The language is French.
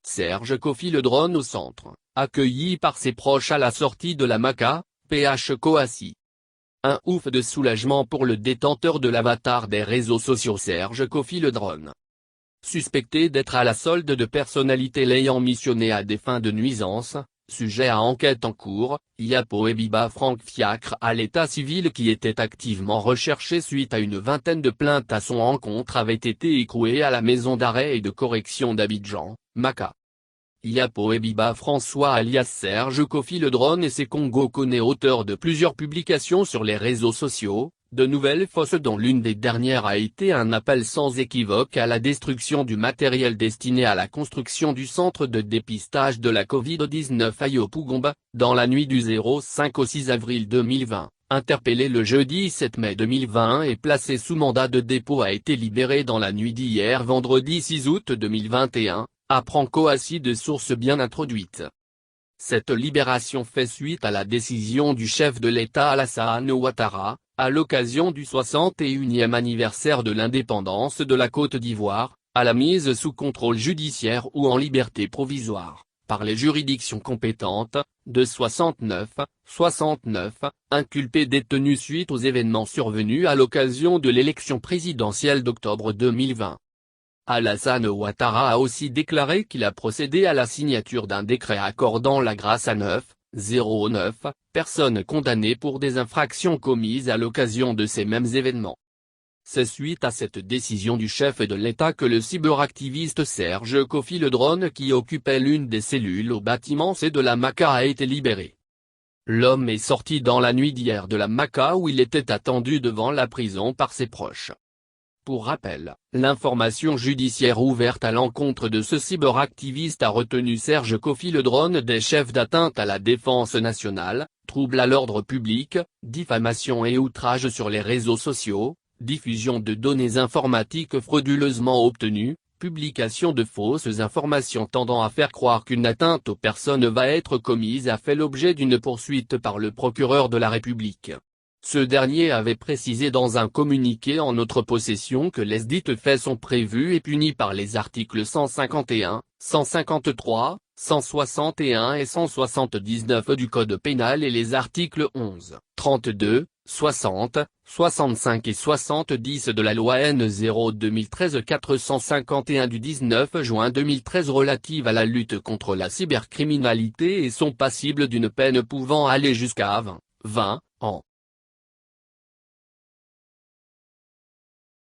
Serge Kofi le drone au centre, accueilli par ses proches à la sortie de la Maca, PH Coassi. Un ouf de soulagement pour le détenteur de l'avatar des réseaux sociaux Serge Kofi le drone. Suspecté d'être à la solde de personnalités l'ayant missionné à des fins de nuisance, sujet à enquête en cours, Yapo et Biba Franck Fiacre à l'état civil qui était activement recherché suite à une vingtaine de plaintes à son encontre avait été écroué à la maison d'arrêt et de correction d'Abidjan, Maca. Yapo et Biba François alias Serge Kofi le drone et ses Congo connaît auteur de plusieurs publications sur les réseaux sociaux, de nouvelles fausses dont l'une des dernières a été un appel sans équivoque à la destruction du matériel destiné à la construction du centre de dépistage de la Covid-19 à Yopougonba, dans la nuit du 05 au 6 avril 2020. Interpellé le jeudi 7 mai 2020 et placé sous mandat de dépôt a été libéré dans la nuit d'hier vendredi 6 août 2021, apprend Coassi de sources bien introduites. Cette libération fait suite à la décision du chef de l'État Alassane Ouattara, à l'occasion du 61e anniversaire de l'indépendance de la Côte d'Ivoire, à la mise sous contrôle judiciaire ou en liberté provisoire, par les juridictions compétentes, de 69 inculpés détenus suite aux événements survenus à l'occasion de l'élection présidentielle d'octobre 2020. Alassane Ouattara a aussi déclaré qu'il a procédé à la signature d'un décret accordant la grâce à 9 personnes condamnées pour des infractions commises à l'occasion de ces mêmes événements. C'est suite à cette décision du chef de l'État que le cyberactiviste Serge Kofi le drone qui occupait l'une des cellules au bâtiment C de la Maca a été libéré. L'homme est sorti dans la nuit d'hier de la Maca où il était attendu devant la prison par ses proches. Pour rappel, l'information judiciaire ouverte à l'encontre de ce cyberactiviste a retenu Serge Kofi le drone des chefs d'atteinte à la défense nationale, trouble à l'ordre public, diffamation et outrage sur les réseaux sociaux, diffusion de données informatiques frauduleusement obtenues, publication de fausses informations tendant à faire croire qu'une atteinte aux personnes va être commise a fait l'objet d'une poursuite par le procureur de la République. Ce dernier avait précisé dans un communiqué en notre possession que lesdites faits sont prévus et punis par les articles 151, 153, 161 et 179 du Code pénal et les articles 11, 32, 60, 65 et 70 de la loi N0-2013-451 du 19 juin 2013 relative à la lutte contre la cybercriminalité et sont passibles d'une peine pouvant aller jusqu'à 20 ans.